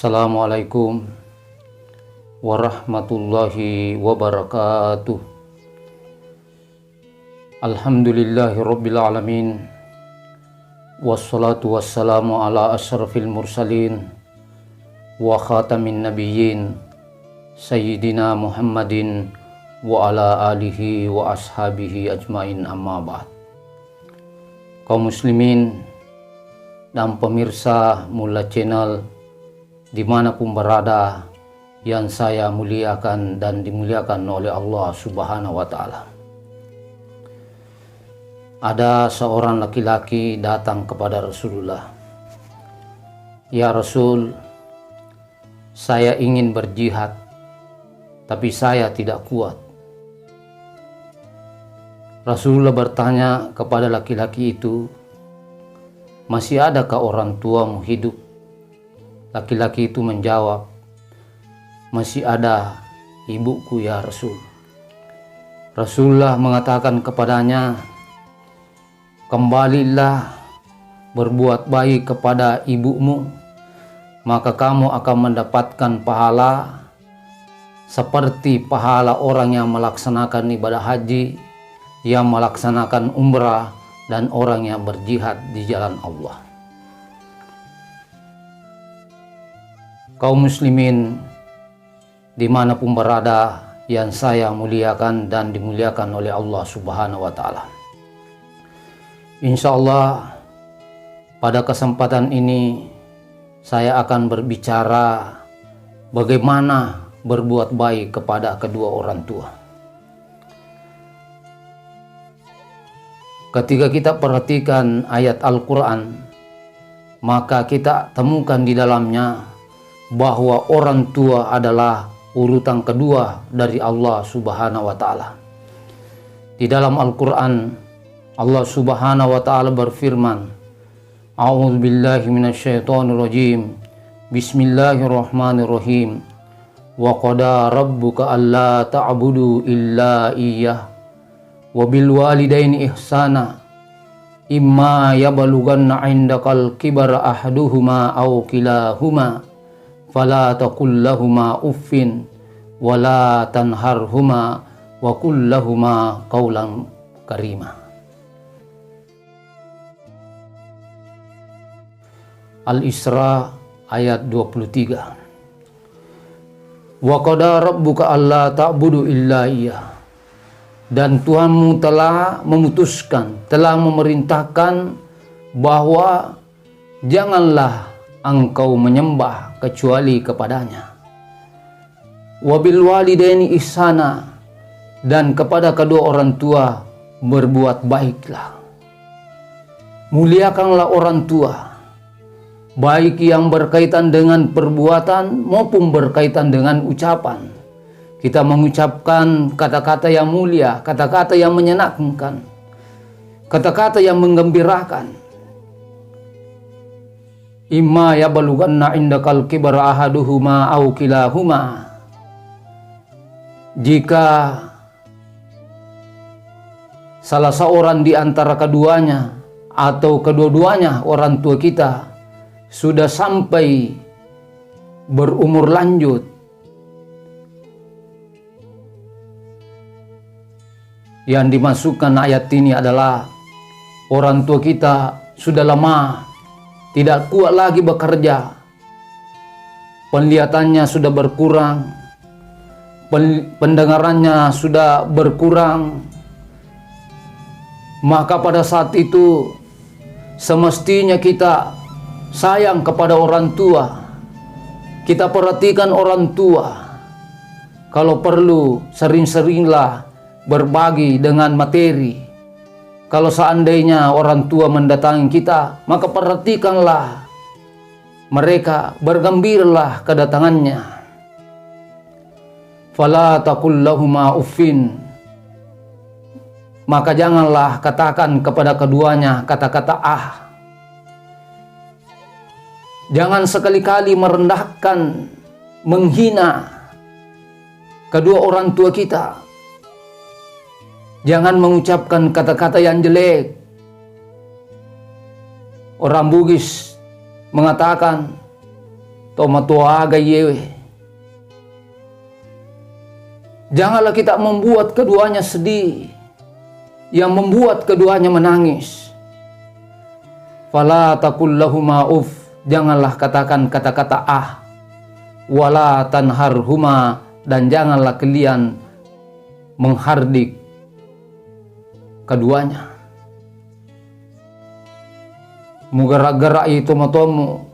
Assalamualaikum warahmatullahi wabarakatuh. Alhamdulillahirabbil alamin. Wassalatu wassalamu ala asyrafil mursalin wa khatamin nabiyyin sayyidina Muhammadin wa ala alihi wa ashabihi ajmain, amma ba'd. Kaum muslimin dan pemirsa Mula Channel dimanapun berada yang saya muliakan dan dimuliakan oleh Allah Subhanahu wa Ta'ala. Ada seorang laki-laki datang kepada Rasulullah. Ya Rasul, saya ingin berjihad, tapi saya tidak kuat. Rasulullah bertanya kepada laki-laki itu, masih adakah orang tuamu hidup? Laki-laki itu menjawab, masih ada ibuku ya Rasul. Rasulullah mengatakan kepadanya, kembalilah berbuat baik kepada ibumu, maka kamu akan mendapatkan pahala seperti pahala orang yang melaksanakan ibadah haji, yang melaksanakan umrah, dan orang yang berjihad di jalan Allah. Kaum muslimin dimanapun berada yang saya muliakan dan dimuliakan oleh Allah Subhanahu wa Ta'ala. Insya Allah pada kesempatan ini saya akan berbicara bagaimana berbuat baik kepada kedua orang tua. Ketika kita perhatikan ayat Al-Quran, maka kita temukan di dalamnya bahwa orang tua adalah urutan kedua dari Allah Subhanahu wa Ta'ala. Di dalam Al-Quran, Allah Subhanahu wa Ta'ala berfirman, A'udzubillahi minasyaitonirrajim. Bismillahirrahmanirrahim. Wa qada rabbuka alla ta'budu illa iyyah wa bil walidaini ihsana imma yablughanna 'indakal kibara ahaduhuma aw kilahuma fala taqul lahuma uffin wala tanharhuma wa qul lahuma qawlan karima. Al-Isra ayat 23. Wa qada rabbuka alla ta'budu illa iyyah. Dan Tuhanmu telah memutuskan, telah memerintahkan bahwa janganlah engkau menyembah kecuali kepadanya. Wabil walidaini ihsana, dan kepada kedua orang tua berbuat baiklah. Muliakanlah orang tua, baik yang berkaitan dengan perbuatan maupun berkaitan dengan ucapan. Kita mengucapkan kata-kata yang mulia, kata-kata yang menyenangkan, kata-kata yang menggembirakan. Imma yablughanna indakal kibara ahaduhuma aw kilahuma. Jika salah seorang di antara keduanya atau kedua-duanya orang tua kita sudah sampai berumur lanjut, yang dimasukkan ayat ini adalah orang tua kita sudah lama, tidak kuat lagi bekerja, penglihatannya sudah berkurang, pendengarannya sudah berkurang. Maka pada saat itu semestinya kita sayang kepada orang tua, kita perhatikan orang tua. Kalau perlu sering-seringlah berbagi dengan materi. Kalau seandainya orang tua mendatangi kita, maka perhatikanlah mereka, bergembiralah kedatangannya. Fala taqul lahuma uffin, maka janganlah katakan kepada keduanya kata-kata ah. Jangan sekali-kali merendahkan, menghina kedua orang tua kita. Jangan mengucapkan kata-kata yang jelek. Orang Bugis mengatakan tomatua aga yewe. Janganlah kita membuat keduanya sedih, yang membuat keduanya menangis. Fala taqul lahuma uf, janganlah katakan kata-kata ah. Wala tanharhuma, dan janganlah kalian menghardik keduanya. Mugara-gara itu matomu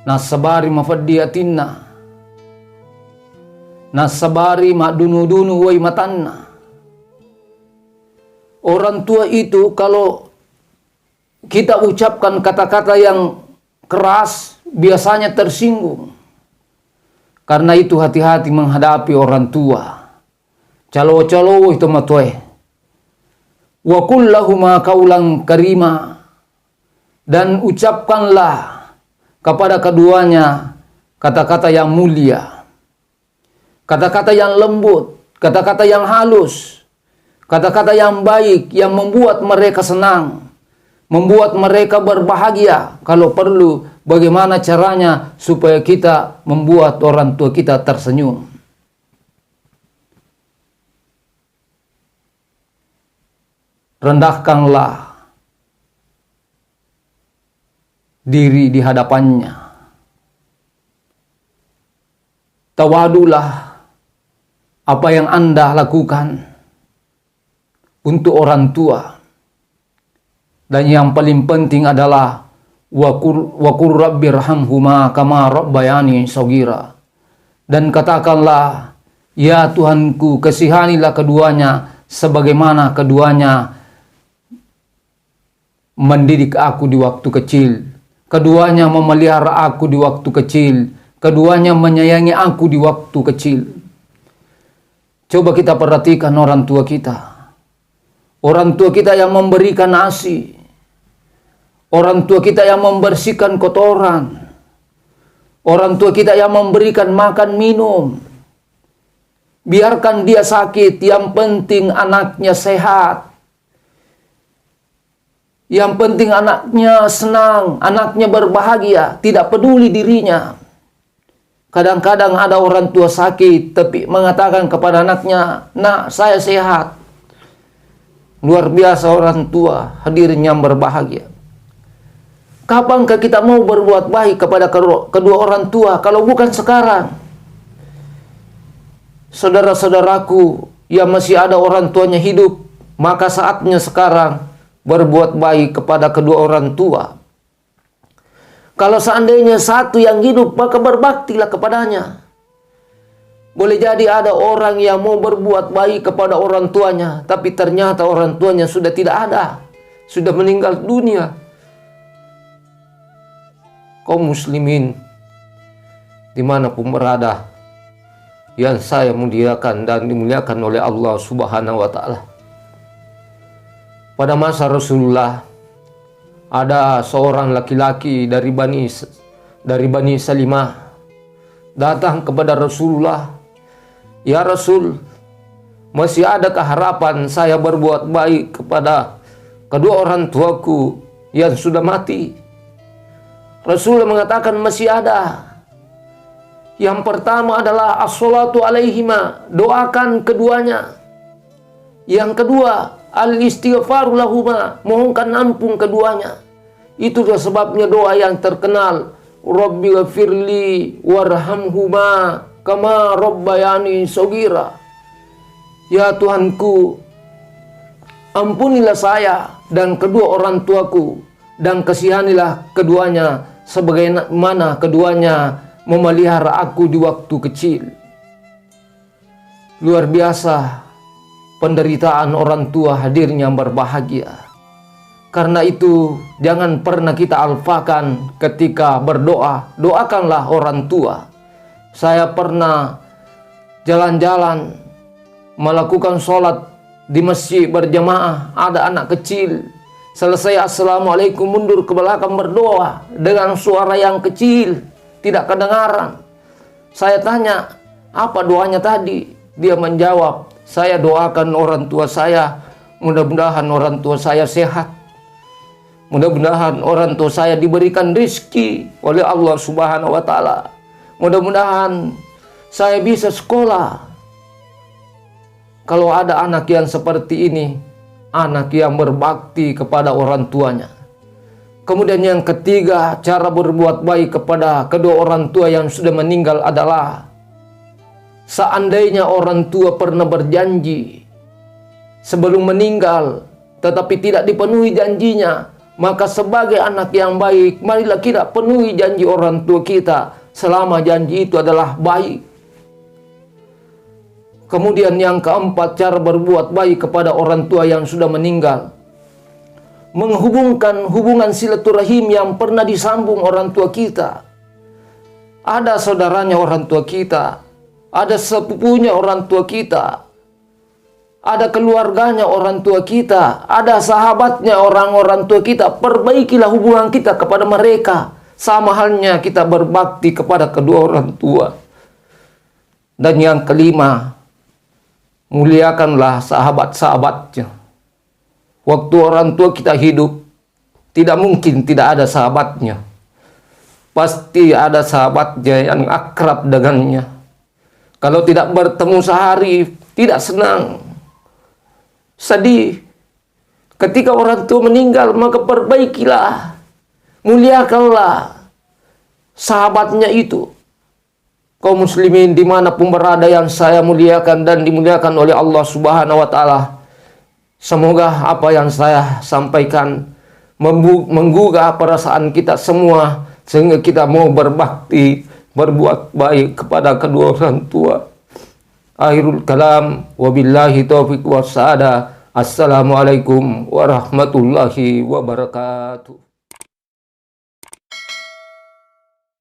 nasabari mafaddiatinna, nasabari madunu-dunu wai matanna. Orang tua itu kalau kita ucapkan kata-kata yang keras, biasanya tersinggung. Karena itu hati-hati menghadapi orang tua. Calo-calo itu matoe. Wa kullahuma kaulang karima, dan ucapkanlah kepada keduanya kata-kata yang mulia, kata-kata yang lembut, kata-kata yang halus, kata-kata yang baik yang membuat mereka senang, membuat mereka berbahagia. Kalau perlu, bagaimana caranya supaya kita membuat orang tua kita tersenyum. Rendahkanlah diri di hadapannya. Tawadulah apa yang Anda lakukan untuk orang tua. Dan yang paling penting adalah wa qur rabbirhamhuma kama rabbayani shaghira. Dan katakanlah, ya Tuhanku, kasihanilah keduanya sebagaimana keduanya mendidik aku di waktu kecil, keduanya memelihara aku di waktu kecil, keduanya menyayangi aku di waktu kecil. Coba kita perhatikan orang tua kita. Orang tua kita yang memberikan nasi, orang tua kita yang membersihkan kotoran, orang tua kita yang memberikan makan minum. Biarkan dia sakit, yang penting anaknya sehat. Yang penting anaknya senang, anaknya berbahagia, tidak peduli dirinya. Kadang-kadang ada orang tua sakit, tapi mengatakan kepada anaknya, "Nak, saya sehat." Luar biasa orang tua, hadirnya berbahagia. Kapankah kita mau berbuat baik kepada kedua orang tua kalau bukan sekarang? Saudara-saudaraku yang masih ada orang tuanya hidup, maka saatnya sekarang berbuat baik kepada kedua orang tua. Kalau seandainya satu yang hidup, maka berbaktilah kepadanya. Boleh jadi ada orang yang mau berbuat baik kepada orang tuanya, tapi ternyata orang tuanya sudah tidak ada, sudah meninggal dunia. Kaum muslimin dimanapun berada, yang saya muliakan dan dimuliakan oleh Allah Subhanahu wa Ta'ala. Pada masa Rasulullah, ada seorang laki-laki dari Bani Salimah datang kepada Rasulullah. Ya Rasul, masih adakah harapan saya berbuat baik kepada kedua orang tuaku yang sudah mati? Rasulullah mengatakan masih ada. Yang pertama adalah as-salatu alaihima, doakan keduanya. Yang kedua, al-istighfaru lahuma, mohonkan ampun keduanya. Itulah sebabnya doa yang terkenal, Rabbi ghafirli warhamhuma kama rabbayani shaghira. Ya Tuhanku, ampunilah saya dan kedua orang tuaku, dan kasihanilah keduanya sebagaimana keduanya memelihara aku di waktu kecil. Luar biasa penderitaan orang tua hadirnya berbahagia. Karena itu jangan pernah kita alfakan ketika berdoa. Doakanlah orang tua. Saya pernah jalan-jalan melakukan sholat di masjid berjamaah. Ada anak kecil. Selesai assalamualaikum mundur ke belakang berdoa dengan suara yang kecil, tidak kedengaran. Saya tanya, apa doanya tadi? Dia menjawab, saya doakan orang tua saya, mudah-mudahan orang tua saya sehat. Mudah-mudahan orang tua saya diberikan rizki oleh Allah Subhanahu wa Ta'ala. Mudah-mudahan saya bisa sekolah. Kalau ada anak yang seperti ini, anak yang berbakti kepada orang tuanya. Kemudian yang ketiga, cara berbuat baik kepada kedua orang tua yang sudah meninggal adalah seandainya orang tua pernah berjanji sebelum meninggal tetapi tidak dipenuhi janjinya, maka sebagai anak yang baik, marilah kita penuhi janji orang tua kita selama janji itu adalah baik. Kemudian yang keempat, cara berbuat baik kepada orang tua yang sudah meninggal, menghubungkan hubungan silaturahim yang pernah disambung orang tua kita. Ada saudaranya orang tua kita, ada sepupunya orang tua kita, ada keluarganya orang tua kita, ada sahabatnya orang-orang tua kita. Perbaikilah hubungan kita kepada mereka. Sama halnya kita berbakti kepada kedua orang tua. Dan yang kelima, muliakanlah sahabat-sahabatnya. Waktu orang tua kita hidup, tidak mungkin tidak ada sahabatnya. Pasti ada sahabatnya yang akrab dengannya. Kalau tidak bertemu sehari, tidak senang, sedih. Ketika orang tua meninggal, maka perbaikilah, muliakanlah sahabatnya itu. Kaum muslimin dimanapun berada yang saya muliakan dan dimuliakan oleh Allah Subhanahu wa Ta'ala, semoga apa yang saya sampaikan menggugah perasaan kita semua, sehingga kita mau berbakti, berbuat baik kepada kedua orang tua. Akhirul kalam, wabillahi taufiq wassada. Assalamualaikum warahmatullahi wabarakatuh.